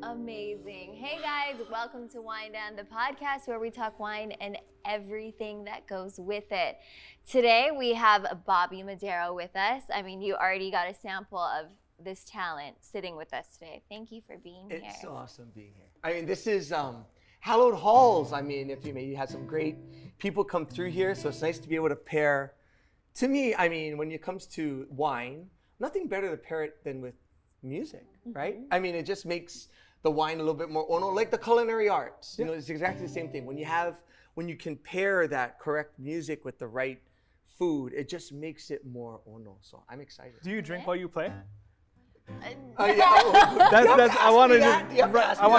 Amazing. Hey guys, welcome to Wine Down, the podcast where we talk wine and everything that goes with it. Today we have Bobby Moderow with us. I mean, you already got a sample of this talent sitting with us today. Thank you for being here. It's awesome being here. I mean, this is hallowed halls. I mean, if you had some great people come through here, so it's nice to be able to pair. To me, I mean, when it comes to wine, nothing better to pair it than with music, right? I mean, it just makes the wine a little bit more ono, like the culinary arts. You know, it's exactly the same thing. When you can pair that correct music with the right food, it just makes it more ono. So I'm excited. Do you drink while you play? I want to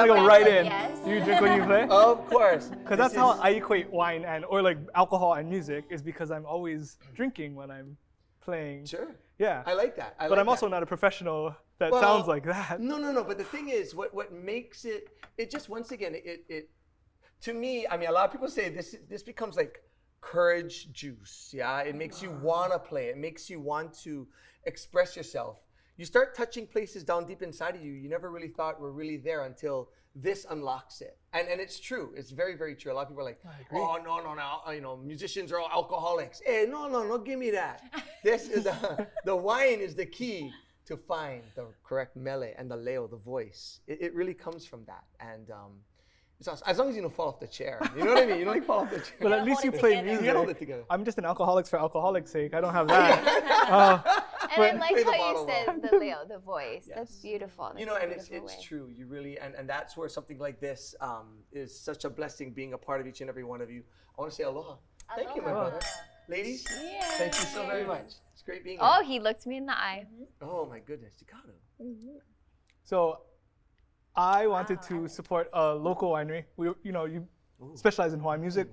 go right in. Yes. Do you drink when you play? Of course. Because that's how I equate wine or like alcohol and music, is because I'm always drinking when I'm playing. Sure. Yeah. I like that. But I'm also not a professional that sounds like that. No. But the thing is, what makes it just, once again, it to me, I mean, a lot of people say this becomes like courage juice. Yeah. It makes you want to play. It makes you want to express yourself. You start touching places down deep inside of you you never really thought were really there until this unlocks it. And it's true. It's very, very true. A lot of people are like, oh, no, you know, musicians are all alcoholics. Hey, no, give me that. This is the wine is the key to find the correct mele and the leo, the voice. It really comes from that. And it's awesome. As long as you don't fall off the chair. You know what I mean? You don't fall off the chair. But at least you play music. You gotta hold it together. I'm just an alcoholics for alcoholics' sake. I don't have that. And I like how you said the leo, the voice. Yes. That's beautiful. That's, you know, and it's true. You really, and that's where something like this is such a blessing, being a part of each and every one of you. I want to say aloha. Thank you, my brother. Ladies, thank you so very much. It's great being here. Oh, he looked me in the eye. Oh my goodness, Chicano. So I wanted to support a local winery. You specialize in Hawaiian music.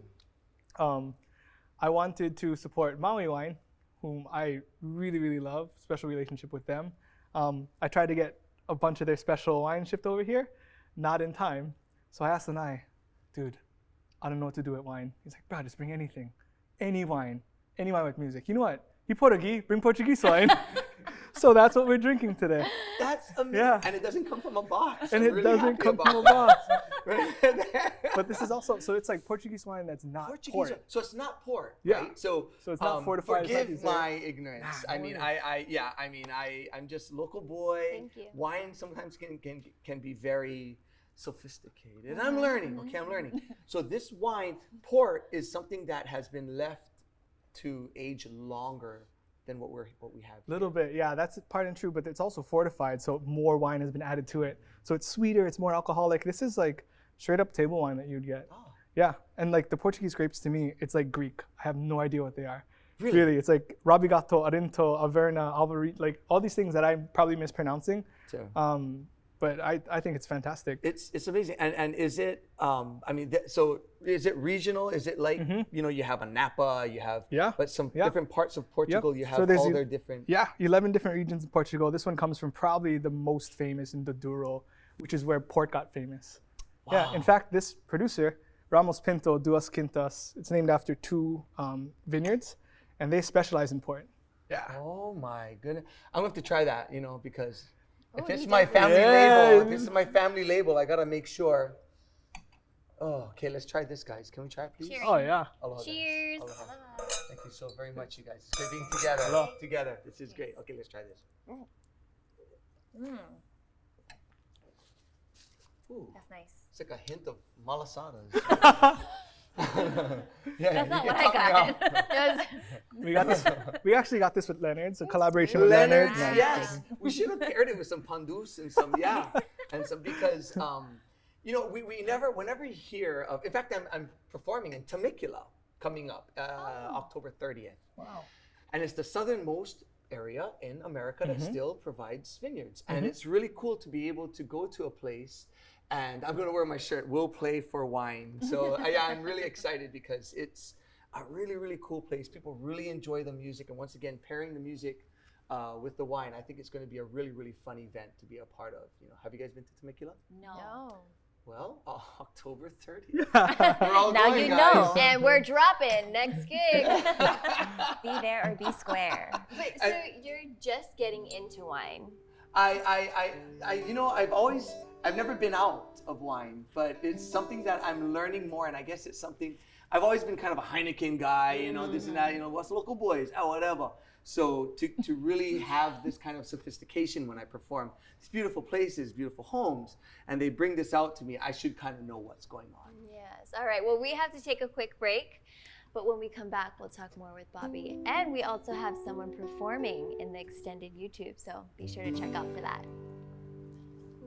I wanted to support Maui Wine, whom I really, really love, special relationship with them. I tried to get a bunch of their special wine shipped over here, not in time. So I asked Lanai, dude, I don't know what to do with wine. He's like, bro, just bring anything, any wine with music. You know what? You Portuguese, bring Portuguese wine. So that's what we're drinking today. That's amazing. Yeah. And it doesn't come from a box. And I'm it doesn't come from a box. But this is also, so it's like Portuguese wine that's not port. So it's not port, Yeah. right? So it's not fortified. Forgive my ignorance. I mean, I'm just local boy. Thank you. Wine sometimes can be very sophisticated. I'm learning. Okay, I'm learning. So this wine, port, is something that has been left to age longer than what we have. A little bit, yeah, that's part and true, but it's also fortified, so more wine has been added to it. So it's sweeter, it's more alcoholic. This is like straight up table wine that you'd get. Oh. Yeah, and like the Portuguese grapes, to me, it's like Greek. I have no idea what they are. Really, it's like Rabigato, Arinto, Averna, Alvarit, like all these things that I'm probably mispronouncing. Sure. But I think it's fantastic. It's amazing. And is it, so is it regional? Is it like, you have a Napa, you have, but some different parts of Portugal, you have all their different. Yeah, 11 different regions in Portugal. This one comes from probably the most famous in the Douro, which is where port got famous. Wow. Yeah, in fact, this producer, Ramos Pinto Duas Quintas, it's named after two vineyards, and they specialize in port. Yeah. Oh my goodness. I'm going to have to try that, because if it's my family label, I gotta make sure. Oh, okay, let's try this, guys. Can we try it, please? Cheers. Oh yeah. Aloha, cheers. Aloha. Thank you so very much, you guys. It's great being together. Hello. Together. This is great. Okay, let's try this. Ooh, that's nice. It's like a hint of malasadas. That's not what I got. We actually got this with Leonard's, a collaboration with Leonard's. Yes. We should have paired it with some pandus and some, and some, because, we never, whenever you hear of, in fact, I'm performing in Temecula coming up, October 30th. Wow. And it's the southernmost area in America that still provides vineyards. And it's really cool to be able to go to a place, and I'm going to wear my shirt, "We'll play for wine." So I'm really excited because it's a really, really cool place. People really enjoy the music. And once again, pairing the music with the wine, I think it's going to be a really, really fun event to be a part of. Have you guys been to Temecula? No. Well, October 30th. We're all now going, you guys. know. And we're dropping next gig. Be there or be square. Wait, so you're just getting into wine? I've never been out of wine, but it's something that I'm learning more, and I guess it's something, I've always been kind of a Heineken guy, this and that, what's local boys, whatever. So to really have this kind of sophistication when I perform these beautiful places, beautiful homes, and they bring this out to me, I should kind of know what's going on. Yes. All right. Well, we have to take a quick break, but when we come back, we'll talk more with Bobby. And we also have someone performing in the extended YouTube, so be sure to check out for that.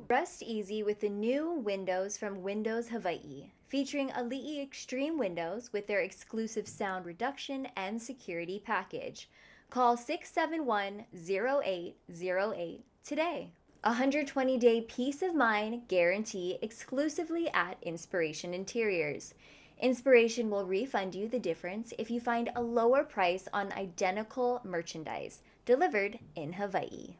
Rest easy with the new windows from Windows Hawai'i, featuring Ali'i Extreme windows with their exclusive sound reduction and security package. Call 671-0808 today. 120-day peace of mind guarantee exclusively at Inspiration Interiors. Inspiration will refund you the difference if you find a lower price on identical merchandise delivered in Hawaii.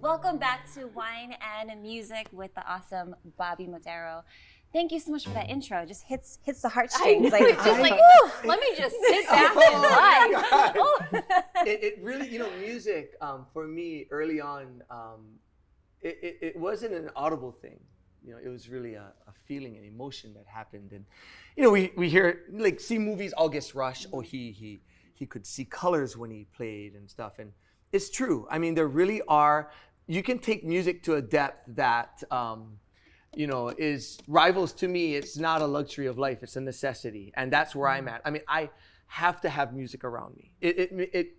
Welcome back to Wine and Music with the awesome Bobby Moderow. Thank you so much for that intro. It just hits the heartstrings. Let me just sit back and vibe. It really, music for me early on, it wasn't an audible thing. It was really a feeling, an emotion that happened. And we hear, see movies, August Rush. Oh, he could see colors when he played and stuff. And it's true. I mean, there really are. You can take music to a depth that, is rivals to me. It's not a luxury of life. It's a necessity. And that's where I'm at. I mean, I have to have music around me. It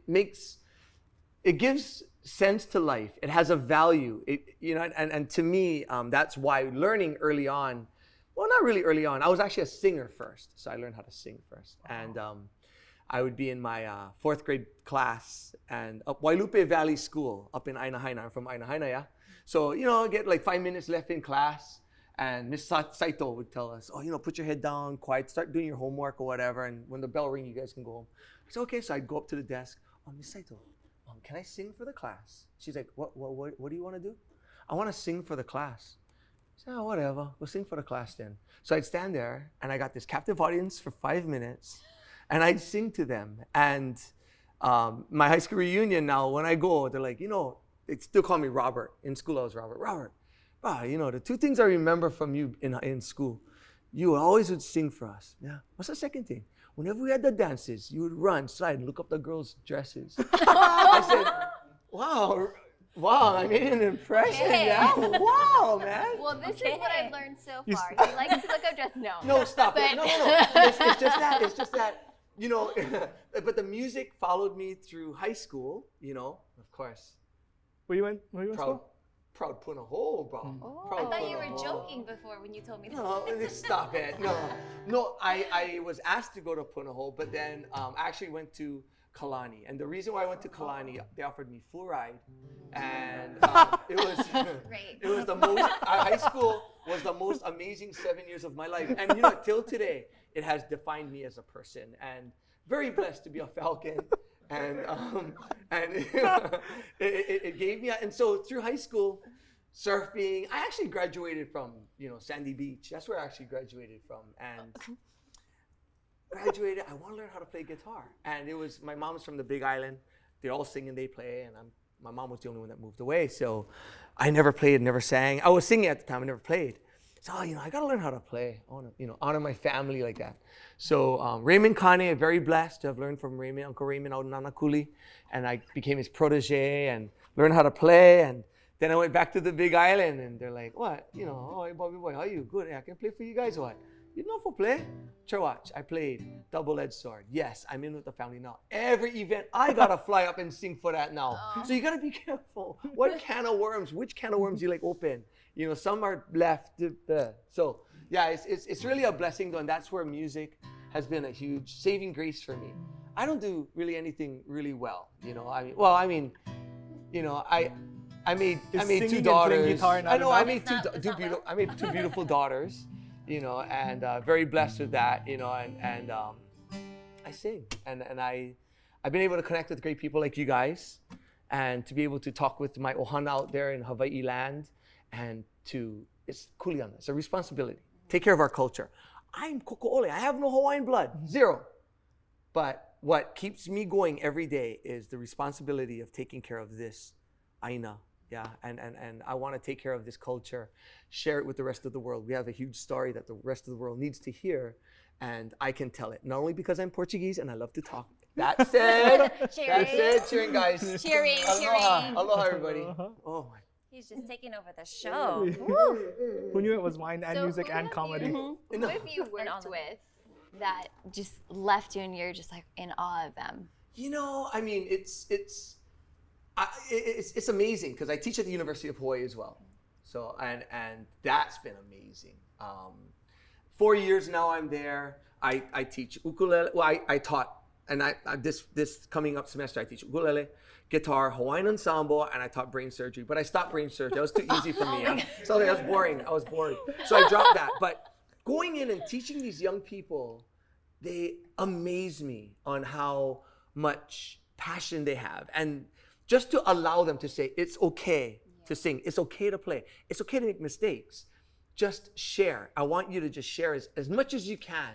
gives sense to life. It has a value. And to me, that's why learning early on, well, not really early on. I was actually a singer first. So I learned how to sing first. And I would be in my fourth grade class and up Wailupe Valley School up in Ainahaina. I'm from Ainahaina, yeah? So, get like 5 minutes left in class. And Miss Saito would tell us, put your head down, quiet, start doing your homework or whatever. And when the bell rings, you guys can go home. I said, okay. So I'd go up to the desk. Miss Saito, can I sing for the class? She's like, what do you want to do? I want to sing for the class. I said, whatever. We'll sing for the class then. So I'd stand there and I got this captive audience for 5 minutes. And I'd sing to them. And my high school reunion now, when I go, they're like, they still call me Robert. In school, I was Robert. Robert, the two things I remember from you in school, you always would sing for us. Yeah. What's the second thing? Whenever we had the dances, you would run, slide, and look up the girls' dresses. I said, wow, I made an impression. Okay. Yeah. Wow, man. Well, this is what I've learned so far. He likes to look up dresses. No, stop it. No. It's just that. But the music followed me through high school, of course. Where you went school? Proud Punahou, bro. Oh, Proud I thought you were Punahou. joking before when you told me that. No, stop it. No, I was asked to go to Punahou, but then I actually went to Kalani. And the reason why I went to Kalani, they offered me full ride. And it was Great. It was the most, high school was the most amazing 7 years of my life. And till today, it has defined me as a person. And very blessed to be a Falcon. And it gave me, and so through high school, surfing, I actually graduated from, Sandy Beach. That's where I actually graduated from. And I want to learn how to play guitar. And it was, my mom's from the Big Island. They all sing and they play. And my mom was the only one that moved away. So I never played, never sang. I was singing at the time, I never played. So, I got to learn how to play. I want to, honor my family like that. So Raymond Kane, very blessed to have learned from Raymond, Uncle Raymond out in Nanakuli. And I became his protégé and learned how to play. And then I went back to the Big Island and they're like, what? Hey, Bobby boy, how are you? Good. I can play for you guys, what? You know for play? Sure, watch. I played double-edged sword. Yes, I'm in with the family now. Every event, I got to fly up and sing for that now. So you got to be careful. Which can of worms you like open? Some are left. So yeah, it's really a blessing though, and that's where music has been a huge saving grace for me. I don't do really anything really well, I made two daughters. I made two beautiful daughters, and very blessed with that, and I sing, and I've been able to connect with great people like you guys, and to be able to talk with my ohana out there in Hawaii land. And it's kuleana, it's a responsibility. Take care of our culture. I'm koko'ole. I have no Hawaiian blood, zero. But what keeps me going every day is the responsibility of taking care of this aina. Yeah, and I want to take care of this culture, share it with the rest of the world. We have a huge story that the rest of the world needs to hear, and I can tell it. Not only because I'm Portuguese and I love to talk. That said, cheering guys. Cheering, Aloha, cheering. aloha everybody. Oh my. He's just taking over the show. Who knew it was wine and So music who and have comedy? Who have you worked with that just left you and you're just like in awe of them? You know, I mean, it's amazing because I teach at the University of Hawaii as well. So and that's been amazing. 4 years now I'm there. I teach ukulele. Well, I taught, and this coming up semester I teach ukulele, guitar, Hawaiian ensemble, and I taught brain surgery. But I stopped brain surgery. That was too easy for me. So that was boring. I was bored. So I dropped that. But going in and teaching these young people, they amaze me on how much passion they have. And just to allow them to say, it's okay to sing, it's okay to play, it's okay to make mistakes. Just share. I want you to just share as much as you can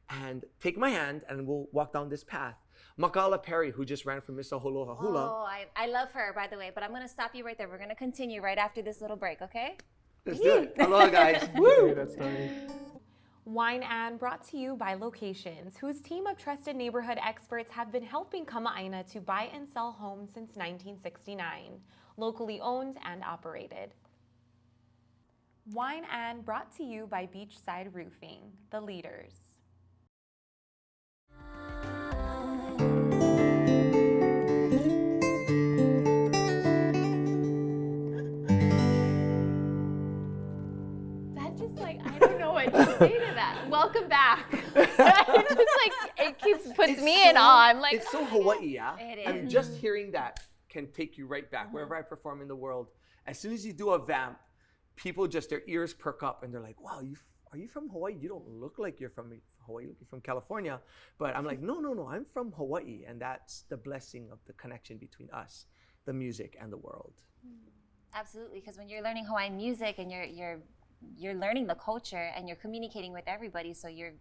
and take my hand and we'll walk down this path. Makala Perry, who just ran for Miss Aloha Hula. Oh, I love her, by the way, but I'm going to stop you right there. We're going to continue right after this little break, okay? Let's do it. Aloha, guys. Woo! That story. Wine and brought to you by Locations, whose team of trusted neighborhood experts have been helping Kama'aina to buy and sell homes since 1969. Locally owned and operated. Wine and brought to you by Beachside Roofing, the leaders. I don't know what to say to that. Welcome back. It's like it puts me in awe. I'm like, it's so Hawaii, yeah? It is. I mean, just hearing that can take you right back. Wherever I perform in the world, as soon as you do a vamp, people just, their ears perk up and they're like, wow, are you from Hawaii? You don't look like you're from Hawaii, you're from California. But I'm like, no, I'm from Hawaii. And that's the blessing of the connection between us, the music, and the world. absolutely, because when you're learning Hawaiian music and you're learning the culture and you're communicating with everybody, so you're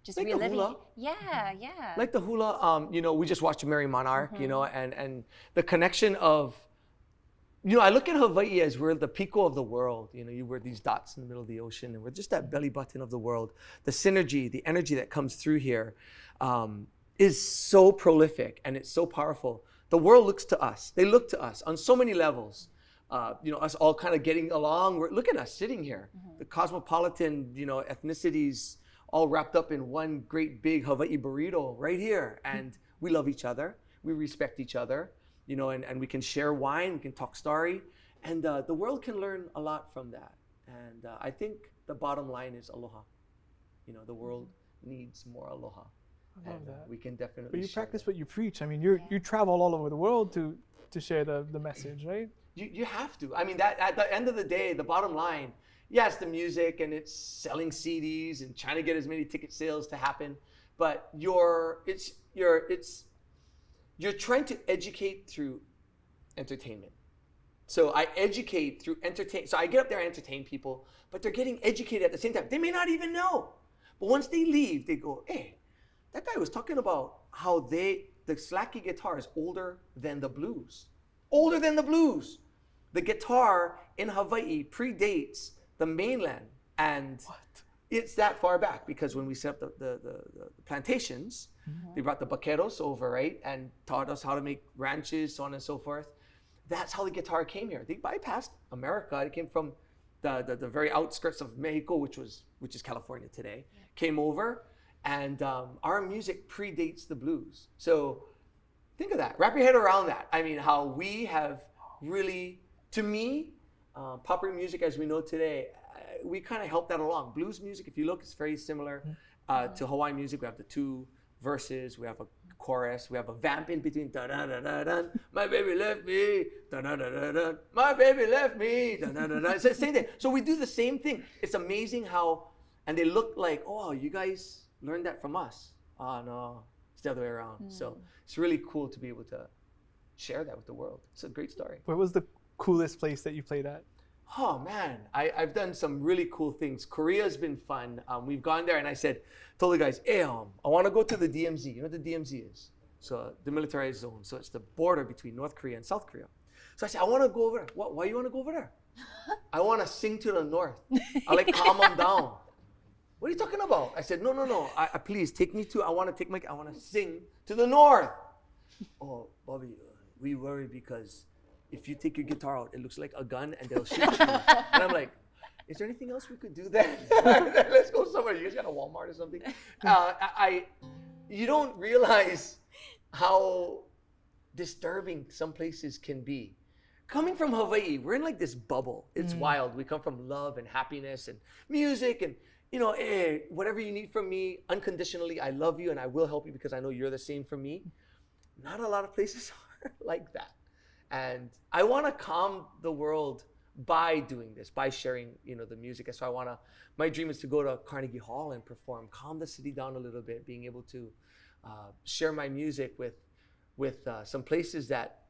just Like the reliving. hula. Yeah. Like the hula, we just watched Merry Monarch, and the connection of, I look at Hawaii as we're the pico of the world. You wear these dots in the middle of the ocean, and we're just that belly button of the world. The synergy, the energy that comes through here is so prolific and it's so powerful. The world looks to us. They look to us on so many levels. Us all kind of getting along. Look at us sitting here. The cosmopolitan, ethnicities all wrapped up in one great big Hawaii burrito right here. And we love each other. We respect each other, and we can share wine, we can talk story. And the world can learn a lot from that. And I think the bottom line is aloha. The world needs more aloha. I love that. We can definitely But you share practice that. what you preach. I mean, you travel all over the world to share the message, right? You have to. I mean, that at the end of the day, the bottom line, yes, the music and it's selling CDs and trying to get as many ticket sales to happen, but you're trying to educate through entertainment. So I educate through entertain. So I get up there and entertain people, but they're getting educated at the same time. They may not even know, but once they leave, they go, "Hey, that guy was talking about how the slacky guitar is older than the blues." Older than the blues. The guitar in Hawaii predates the mainland. And it's that far back because when we set up the plantations, they brought the vaqueros over, right? And taught us how to make ranches, so on and so forth. That's how the guitar came here. They bypassed America. It came from the very outskirts of Mexico, which is California today, came over. And our music predates the blues. So think of that. Wrap your head around that. I mean, how we have really, to me, popular music as we know today, we kind of helped that along. Blues music, if you look, is very similar to Hawaiian music. We have the two verses, we have a chorus, we have a vamp in between. Da da da da da. My baby left me. Da da da da da. My baby left me. Da da da da. It's the same thing. So we do the same thing. It's amazing how, and they look like, oh, you guys learned that from us. Oh no. It's the other way around. So it's really cool to be able to share that with the world. It's a great story. Where was the coolest place that you played at? Oh man, I've done some really cool things. Korea's been fun. We've gone there and I told the guys, hey, I want to go to the DMZ. You know what the DMZ is? So demilitarized zone. So it's the border between North Korea and South Korea. So I said, I want to go over there. Why you want to go over there? I want to sing to the North. I like calm them down. What are you talking about? I said, no. Please take me I want to sing to the North. Oh, Bobby, we worry because if you take your guitar out, it looks like a gun and they'll shoot you. And I'm like, is there anything else we could do then? Let's go somewhere. You guys got a Walmart or something? You don't realize how disturbing some places can be. Coming from Hawaii, we're in like this bubble. It's wild. We come from love and happiness and music and, hey, whatever you need from me, unconditionally, I love you and I will help you because I know you're the same for me. Not a lot of places are like that. And I want to calm the world by doing this, by sharing, the music. And so my dream is to go to Carnegie Hall and perform, calm the city down a little bit, being able to share my music with some places that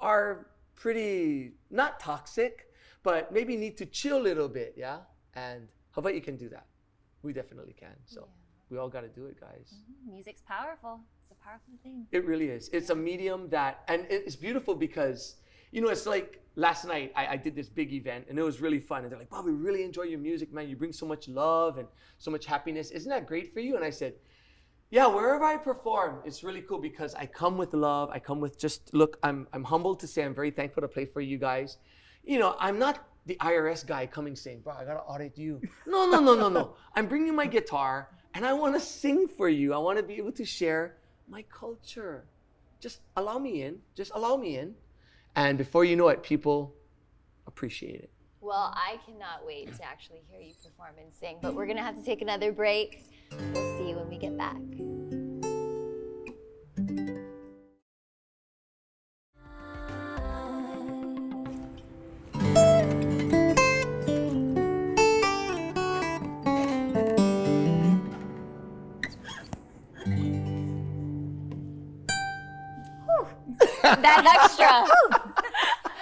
are pretty, not toxic, but maybe need to chill a little bit, yeah? And Hawaii can do that. We definitely can. So we all got to do it, guys. Music's powerful. It's a powerful thing. It really is. It's a medium and it's beautiful because, it's like last night I did this big event and it was really fun. And they're like, Bob, we really enjoy your music, man. You bring so much love and so much happiness. Isn't that great for you? And I said, yeah, wherever I perform, it's really cool because I come with love. I come with look, I'm humbled to say I'm very thankful to play for you guys. I'm not the IRS guy coming saying, bro, I got to audit you. No. I'm bringing my guitar and I want to sing for you. I want to be able to share my culture. Just allow me in. And before you know it, people appreciate it. Well, I cannot wait to actually hear you perform and sing, but we're going to have to take another break. We'll see you when we get back. That extra.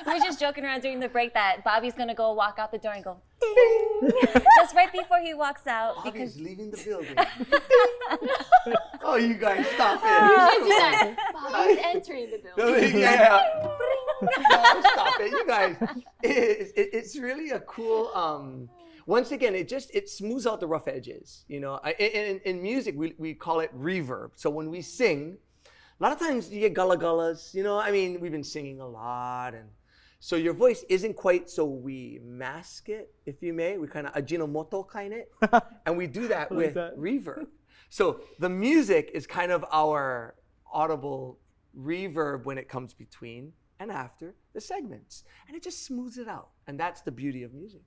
We were just joking around during the break that Bobby's gonna go walk out the door and go ding, just right before he walks out. Bobby's leaving the building. Oh, you guys, stop it. You should do that. Bobby's entering the building. Yeah. No, stop it, you guys. It's really a cool. Once again, it smooths out the rough edges. In music we call it reverb. So when we sing, a lot of times you get gullah-gullahs. We've been singing a lot, and so your voice isn't quite, so we mask it, if you may. We kind of ajinomoto kind it, and we do that with reverb. So the music is kind of our audible reverb when it comes between and after the segments, and it just smooths it out, and that's the beauty of music.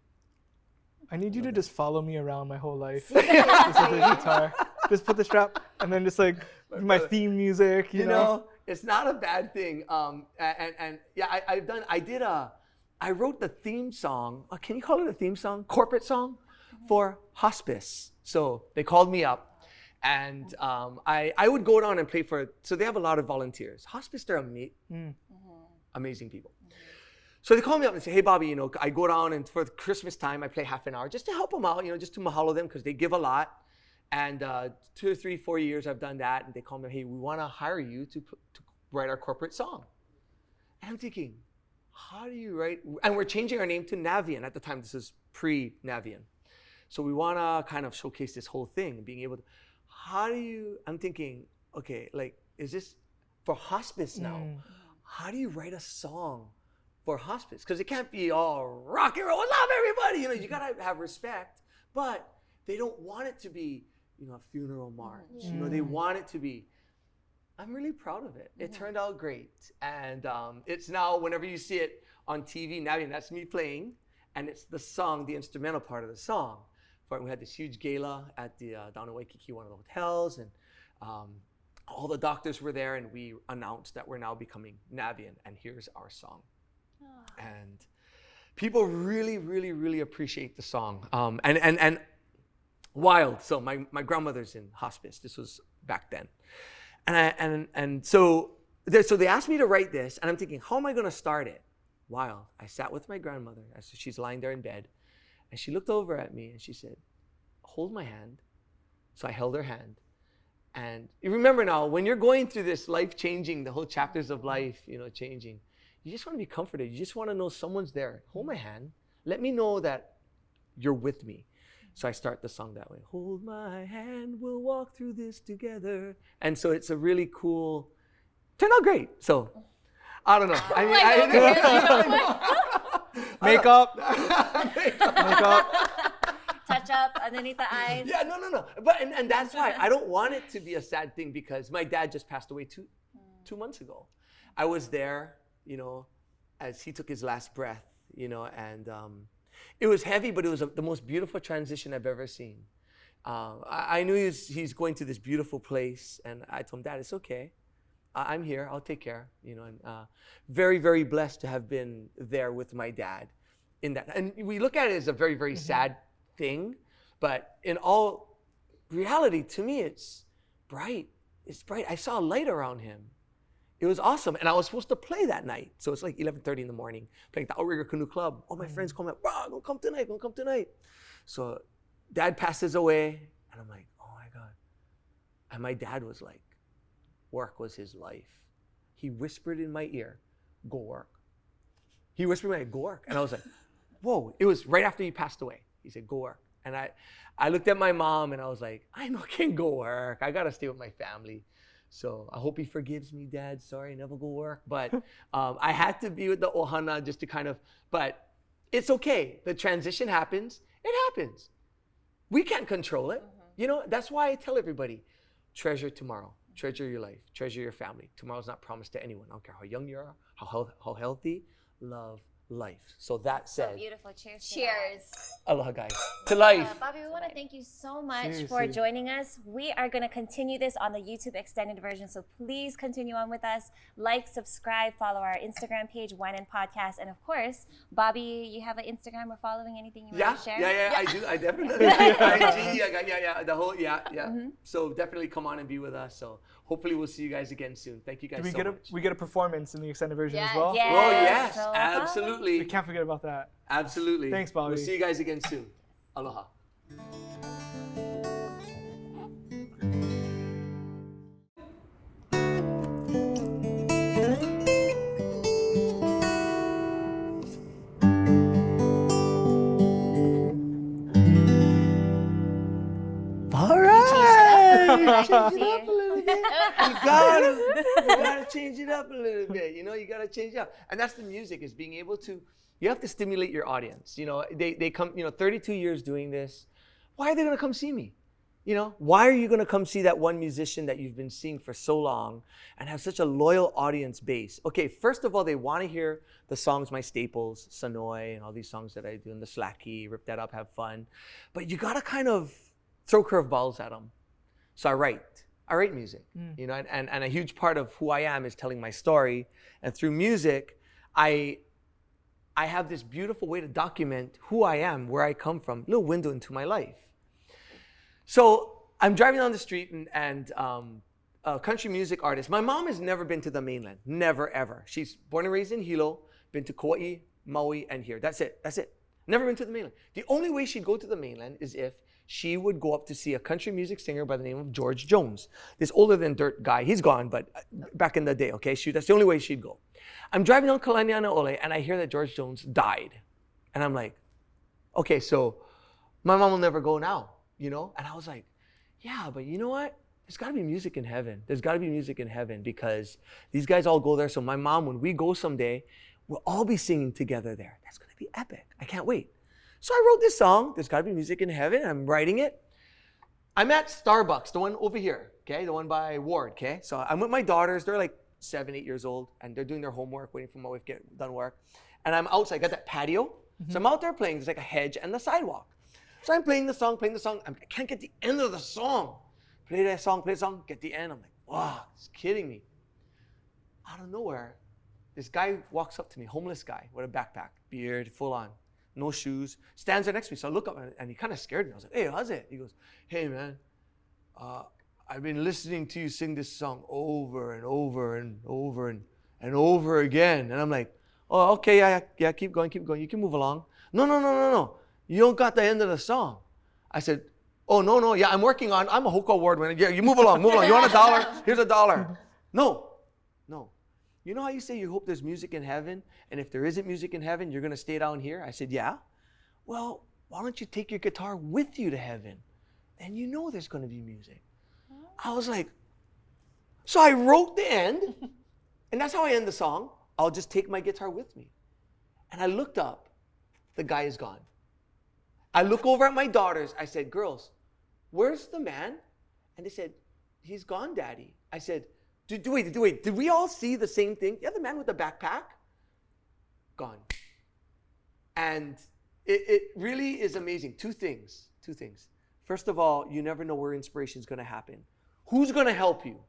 I need you to just follow me around my whole life. Just with the guitar. Just put the strap, and then just like my theme music, you know? It's not a bad thing. I wrote the theme song. Can you call it a theme song? Corporate song for hospice. So they called me up, and I would go down and play so they have a lot of volunteers. Hospice, they're amazing people. So they call me up and say, hey, Bobby, I go down and for Christmas time, I play half an hour just to help them out, just to mahalo them because they give a lot. And 2, 3, 4 years I've done that. And they call me, hey, we want to hire you to write our corporate song. And I'm thinking, how do you write? And we're changing our name to Navian. At the time, this is pre-Navian. So we want to kind of showcase this whole thing and being able to, I'm thinking, okay, like, is this for hospice now? How do you write a song for hospice? Because it can't be all rock and roll, love everybody. You got to have respect. But they don't want it to be, a funeral march. They want it to be. I'm really proud of it. It turned out great. And it's now, whenever you see it on TV, now that's me playing. And it's the song, the instrumental part of the song. We had this huge gala at the down in Waikiki, one of the hotels. And all the doctors were there. And we announced that we're now becoming Navian. And here's our song. And people really, really, really appreciate the song. And wild. So my grandmother's in hospice. This was back then. And so they asked me to write this, and I'm thinking, how am I going to start it? wild. I sat with my grandmother. She's lying there in bed. And she looked over at me and she said, hold my hand. So I held her hand. And you remember now, when you're going through this life changing, the whole chapters of life, changing, you just want to be comforted. You just want to know someone's there. Hold my hand. Let me know that you're with me. So I start the song that way. Hold my hand, we'll walk through this together. And so it's a really cool, turned out great. So I don't know. Makeup. Touch up underneath the eyes. Yeah, no. But and that's why I don't want it to be a sad thing, because my dad just passed away two months ago. I was there, as he took his last breath, and it was heavy, but it was the most beautiful transition I've ever seen. I knew he's going to this beautiful place, and I told him, Dad, it's okay. I'm here. I'll take care. And very, very blessed to have been there with my dad in that. And we look at it as a very, very sad thing, but in all reality, to me, it's bright. It's bright. I saw a light around him. It was awesome. And I was supposed to play that night. So it's like 11:30 in the morning, playing the Outrigger Canoe Club. All my friends call me, bro, don't come tonight. So Dad passes away, and I'm like, oh my God. And my dad was like, work was his life. He whispered in my ear, go work. He whispered in my ear, go work. And I was like, whoa. It was right after he passed away. He said, go work. And I looked at my mom and I was like, I know I can't go work. I got to stay with my family. So I hope he forgives me, Dad. Sorry, I never go work. But I had to be with the ohana just to but it's okay. The transition happens. It happens. We can't control it. That's why I tell everybody, treasure tomorrow. Treasure your life. Treasure your family. Tomorrow's not promised to anyone. I don't care how young you are, how healthy. Love life. So that said, So beautiful. Cheers. Aloha, guys. To life. Bobby, we want to thank you so much Seriously. for joining us. We are going to continue this on the YouTube extended version, so please continue on with us. Like, subscribe, follow our Instagram page, Wine and Podcast, and of course, Bobby, you have an Instagram or following, anything you want to share? Yeah, I do. I definitely. IG, the whole, So definitely come on and be with us. So hopefully we'll see you guys again soon. Thank you guys so much. We get a performance in the extended version as well? Yes. Oh, yes, So absolutely. We can't forget about that. Absolutely. Thanks, Bobby. We'll see you guys again soon. Aloha. All right. Change it up a little bit. You gotta change it up a little bit. You gotta change it up. And that's the music, is being able to, you have to stimulate your audience. They come, 32 years doing this. Why are they gonna come see me? Why are you gonna come see that one musician that you've been seeing for so long and have such a loyal audience base? Okay, first of all, they wanna hear the songs, my staples, Sanoy, and all these songs that I do, and the Slacky, Rip That Up, Have Fun. But you gotta kind of throw curveballs at them. So I write music, and a huge part of who I am is telling my story. And through music, I have this beautiful way to document who I am, where I come from, a little window into my life. So I'm driving down the street and a country music artist. My mom has never been to the mainland, never, ever. She's born and raised in Hilo, been to Kauai, Maui, and here. That's it. Never been to the mainland. The only way she'd go to the mainland is if she would go up to see a country music singer by the name of George Jones. This older than dirt guy. He's gone, but back in the day, okay? That's the only way she'd go. I'm driving down Kalanianaole, and I hear that George Jones died. And I'm like, okay, so my mom will never go now, And I was like, yeah, but you know what? There's got to be music in heaven. There's got to be music in heaven, because these guys all go there. So my mom, when we go someday, we'll all be singing together there. That's going to be epic. I can't wait. So I wrote this song, There's Gotta Be Music in Heaven. I'm writing it. I'm at Starbucks, the one over here, okay? The one by Ward, okay? So I'm with my daughters. They're like 7, 8 years old, and they're doing their homework, waiting for my wife to get done work. And I'm outside, I got that patio. So I'm out there playing. There's like a hedge and the sidewalk. So I'm playing the song. I can't get the end of the song. Play the song, get the end. I'm like, wow, it's kidding me. Out of nowhere, this guy walks up to me, homeless guy with a backpack, beard, full on. No shoes, stands there next to me. So I look up and he kind of scared me. I was like, hey, how's it? He goes, hey, man, I've been listening to you sing this song over and over and over and over again. And I'm like, Oh, okay, yeah, keep going. You can move along. No. You don't got the end of the song. I said, oh, no, yeah, I'm a Hōkū Award-winning. Yeah, you move along. You want $1? Here's $1. No. You know how you say you hope there's music in heaven, and if there isn't music in heaven, you're going to stay down here? I said, yeah. Well, why don't you take your guitar with you to heaven? And you know there's going to be music. I was like, so I wrote the end, and that's how I end the song. I'll just take my guitar with me. And I looked up. The guy is gone. I look over at my daughters. I said, girls, where's the man? And they said, he's gone, Daddy. I said, wait, did we all see the same thing? Yeah, the man with the backpack? Gone. And it really is amazing. Two things. First of all, you never know where inspiration is going to happen. Who's going to help you?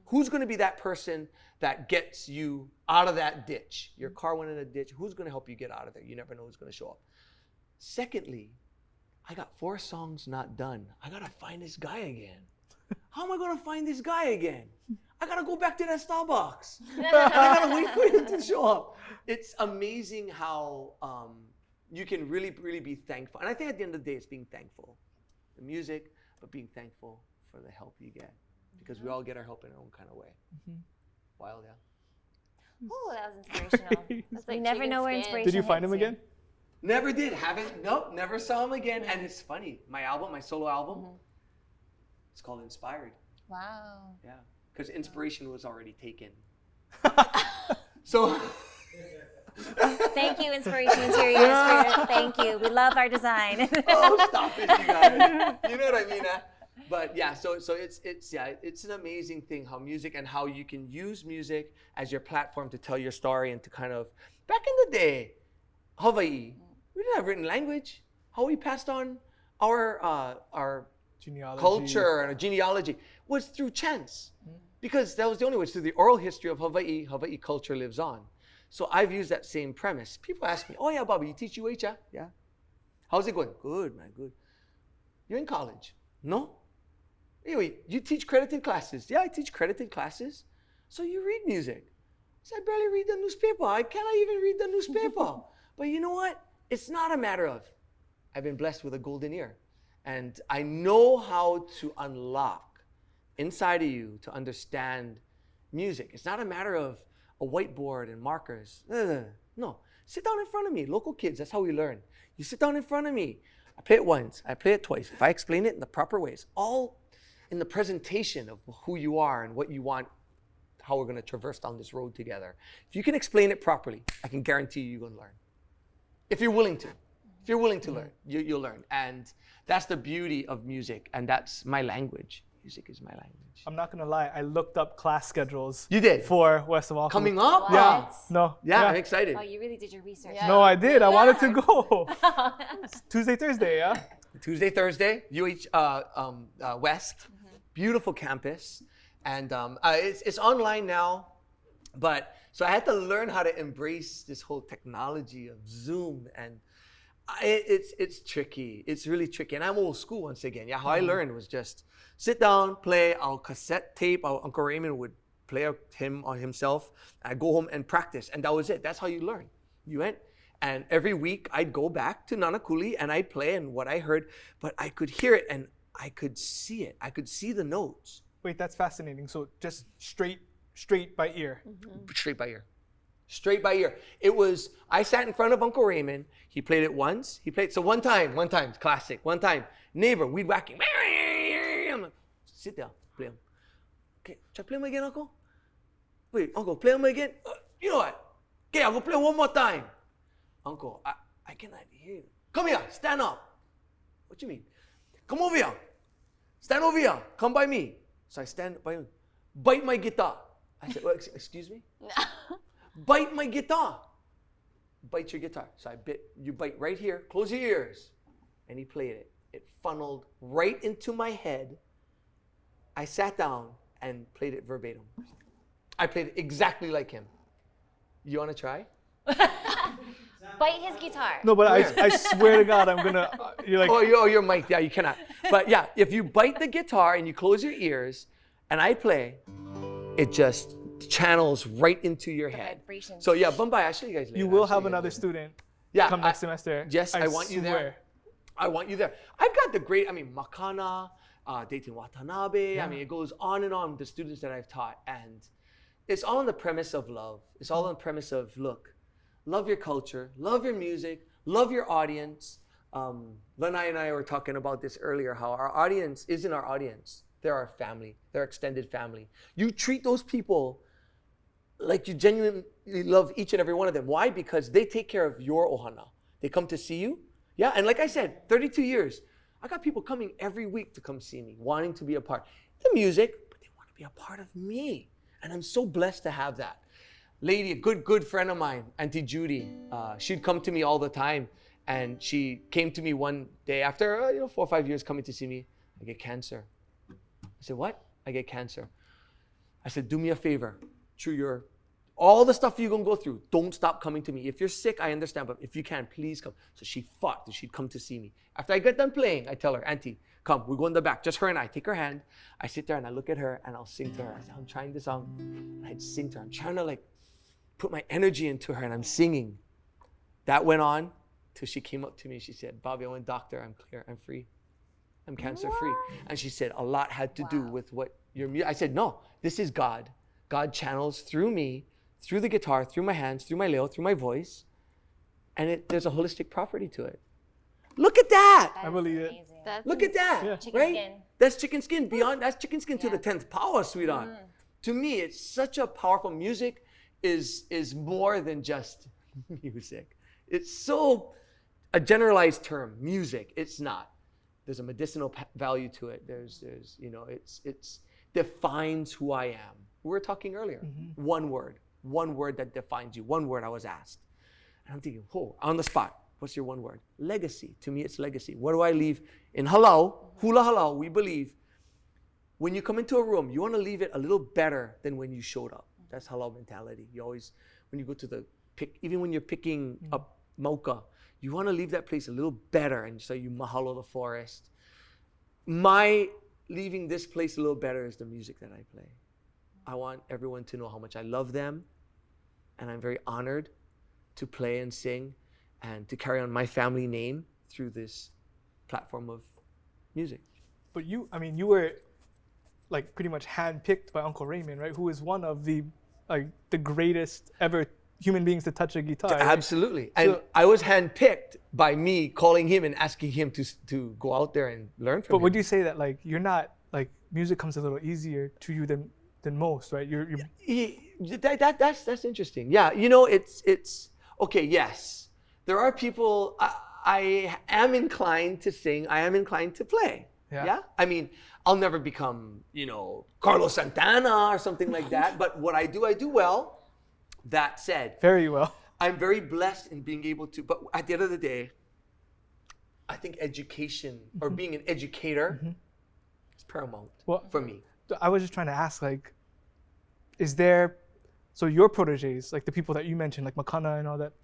Who's going to be that person that gets you out of that ditch? Your car went in a ditch. Who's going to help you get out of there? You never know who's going to show up. Secondly, I got 4 songs not done. I got to find this guy again. How am I going to find this guy again? I got to go back to that Starbucks. I got to wait for him to show up. It's amazing how you can really, really be thankful. And I think at the end of the day, it's being thankful. The music, but being thankful for the help you get. Because we all get our help in our own kind of way. Wild, yeah. Oh, that was inspirational. That's like you never know where inspiration Did you find him hits you. again? Never did. Nope, never saw him again. And it's funny. My solo album, it's called Inspired. Wow. Yeah. Because inspiration was already taken. So. Thank you, Inspiration Interiors. Thank you. We love our design. Oh, stop it, you guys. You know what I mean, huh? But yeah, so it's an amazing thing how music and how you can use music as your platform to tell your story and to kind of, back in the day, Hawai'i, we didn't have written language. How we passed on our Genealogy. culture and our genealogy was through chants. Because that was the only way. Through the oral history of Hawaii culture lives on. So I've used that same premise. People ask me, oh yeah, Bobby, you teach UH, yeah? Yeah. How's it going? Good, man, good. You're in college? No? Anyway, you teach credited classes? Yeah, I teach credited classes. So you read music? I said, I barely read the newspaper. I cannot even read the newspaper. But you know what? It's not a matter of, I've been blessed with a golden ear. And I know how to unlock inside of you to understand music. It's not a matter of a whiteboard and markers. No, sit down in front of me. Local kids, that's how we learn. You sit down in front of me. I play it once, I play it twice. If I explain it in the proper ways, all in the presentation of who you are and what you want, how we're gonna traverse down this road together. If you can explain it properly, I can guarantee you're gonna learn. If you're willing to. If you're willing to learn, you'll learn. And that's the beauty of music, and that's my language. Music is my language. I'm not gonna lie, I looked up class schedules. You did? For West of Oahu. Coming up? What? Yeah. No. Yeah, I'm excited. Oh, you really did your research. Yeah. No, I did. I wanted to go. Tuesday, Thursday, yeah? Tuesday, Thursday, UH West. Beautiful campus. And it's online now. But so I had to learn how to embrace this whole technology of Zoom. And it's tricky. It's really tricky. And I'm old school once again. Yeah, how I learned was just sit down, play. I'll cassette tape. Uncle Raymond would play him on himself. I'd go home and practice. And that was it. That's how you learn. You went. And every week I'd go back to Nanakuli and I'd play and what I heard. But I could hear it and I could see it. I could see the notes. Wait, that's fascinating. So just straight by ear. Straight by ear. Straight by ear. It was, I sat in front of Uncle Raymond. He played it once. So one time, classic. One time, neighbor, weed whacking. Sit down, play him. Okay, try play him again, Uncle? Wait, Uncle, play him again? You know what? Okay, I'll go play one more time. Uncle, I cannot hear you. Come here, stand up. What you mean? Come over here. Stand over here. Come by me. So I stand by him. Bite my guitar. I said, well, excuse me? Bite my guitar. Bite your guitar. So you bite right here, close your ears. And he played it. It funneled right into my head. I sat down and played it verbatim. I played it exactly like him. You want to try? Bite his guitar. No, but I swear to God, I'm gonna. You're like. Oh, you're mic'd. Yeah, you cannot. But yeah, if you bite the guitar and you close your ears, and I play, it just channels right into your head. vibrations. So yeah, Bombay, I'll show you guys later. You will I'll show have you guys another later. student Yeah, come next semester. Yes, I want you there. swear. I want you there. I've got the great, Makana, Dayton Watanabe. Yeah. It goes on and on, the students that I've taught. And it's all on the premise of love. It's all on the premise of, look, love your culture, love your music, love your audience. Lanai and I were talking about this earlier, how our audience isn't our audience. They're our family. They're our extended family. You treat those people like you genuinely love each and every one of them. Why? Because they take care of your ohana. They come to see you. Yeah, and like I said, 32 years. I got people coming every week to come see me, wanting to be a part. The music, but they want to be a part of me. And I'm so blessed to have that. Lady, a good friend of mine, Auntie Judy, she'd come to me all the time. And she came to me one day after 4 or 5 years coming to see me. I get cancer. I said, what? I get cancer. I said, do me a favor. Through all the stuff you're going to go through, don't stop coming to me. If you're sick, I understand, but if you can, please come. So she fought that she'd come to see me. After I get done playing, I tell her, Auntie, come, we go in the back, just her and I. Take her hand. I sit there and I look at her and I'll sing to her. I say, I'm trying this song. And I'd sing to her. I'm trying to put my energy into her and I'm singing. That went on till she came up to me. She said, Bobby, I went doctor. I'm clear. I'm free. I'm cancer free. And she said, a lot had to do with what I said, no, this is God. God channels through me, through the guitar, through my hands, through my leo, through my voice. And there's a holistic property to it. Look at that. I believe it. Look at that. Yeah. Chicken right? skin. That's chicken skin. That's chicken skin to the 10th power, sweetheart. To me, it's such a powerful music is more than just music. It's so a generalized term, music. It's not. There's a medicinal value to it. There's it's defines who I am. We were talking earlier. One word that defines you. One word I was asked. And I'm thinking, on the spot, what's your one word? Legacy. To me, it's legacy. What do I leave? In hula halal, we believe when you come into a room, you want to leave it a little better than when you showed up. That's halal mentality. You always, when you go to even when you're picking up mocha, you want to leave that place a little better. And so you mahalo the forest. My leaving this place a little better is the music that I play. I want everyone to know how much I love them. And I'm very honored to play and sing and to carry on my family name through this platform of music. But you were pretty much handpicked by Uncle Raymond, right? Who is one of the greatest ever human beings to touch a guitar. Absolutely. And I was handpicked by me calling him and asking him to go out there and learn from him. But would you say that you're not music comes a little easier to you than most, right? That's interesting. Yeah, it's okay. Yes, there are people. I am inclined to sing. I am inclined to play. Yeah. I mean, I'll never become Carlos Santana or something like that. But what I do well. That said, very well. I'm very blessed in being able to. But at the end of the day, I think education or being an educator is paramount for me. I was just trying to ask, is there, so your proteges, the people that you mentioned, like Makana and all that,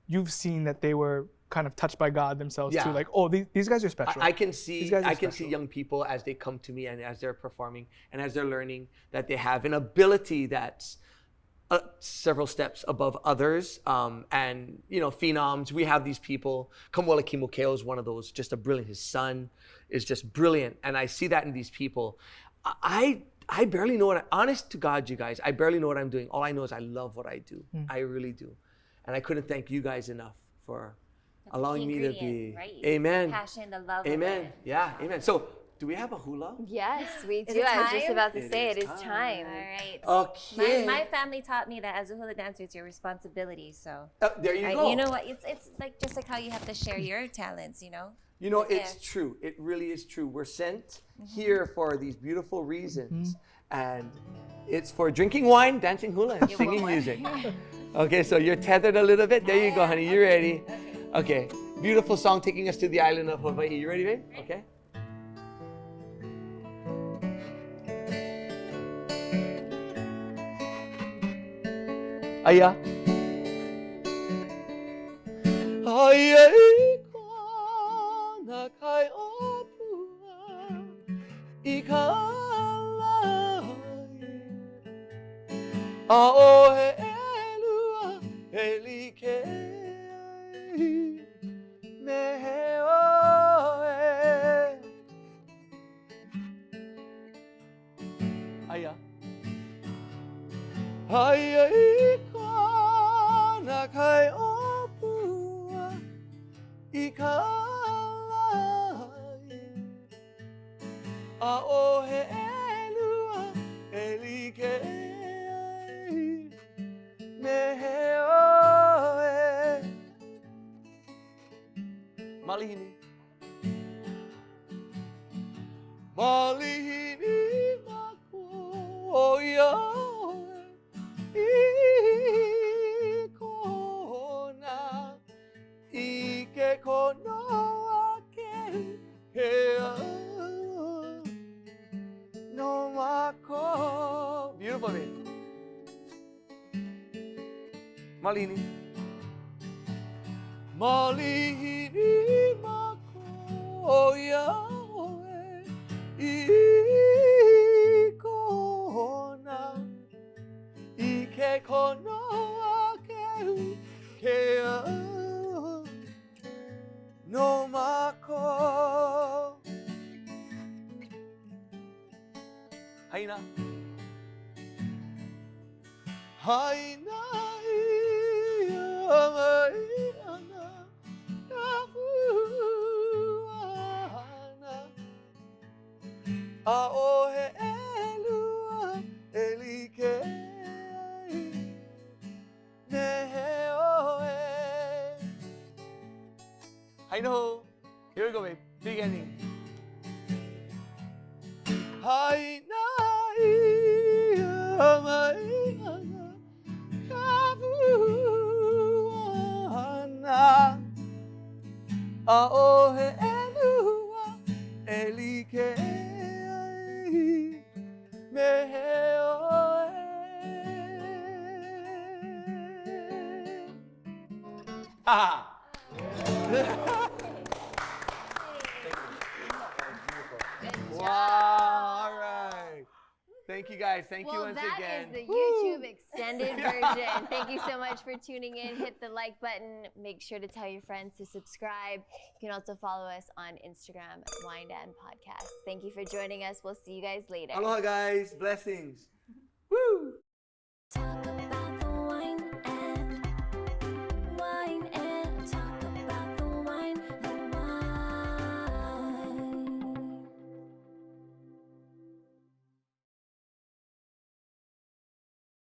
you've seen that they were kind of touched by God themselves too? These guys are special. I can see young people as they come to me and as they're performing and as they're learning that they have an ability that's several steps above others. And phenoms, we have these people. Kamuela Kimokeo is one of those, just a brilliant. His son is just brilliant. And I see that in these people. I barely know honest to God, you guys, I barely know what I'm doing. All I know is I love what I do. I really do. And I couldn't thank you guys enough for allowing me to be. Right? Amen. Passion, the love. Amen. Of it. Yeah. Amen. So, do we have a hula? Yes, we do. it I was just time? about to say it is All time. right. Okay. My family taught me that as a hula dancer, it's your responsibility. So There you go. you know what? It's just like how you have to share your talents. It's true. It really is true. We're sent here for these beautiful reasons. And it's for drinking wine, dancing hula, and singing music. Okay, so you're tethered a little bit. There you go, honey. You ready? Okay. Beautiful song taking us to the island of Hawaii. You ready, babe? Okay. Aya. Ayay ko na kay opua ikalay Aohe elua elike mehe oe. Aya. Aya ikana kai opua ikalai. Aohe elua elike mehe oe. Malihini. Malihini makoia ikona ike kono ake hea no mako. Beautiful baby. Malini. Malihini makoia ikona ike kono ake hea no mako. Haina. Haina iana kahuana. Aohe elua elike mehe oe. Haina ho. Here we go, babe. Big ending. Haina iana kahuana. Aohe elua elike mehe oe. Ah. Wow, all right. Thank you guys. Thank you once again. That is the YouTube extended version. Thank you so much for tuning in. Hit the like button. Make sure to tell your friends to subscribe. You can also follow us on Instagram at Wine and Podcast. Thank you for joining us. We'll see you guys later. Aloha, guys. Blessings. Woo!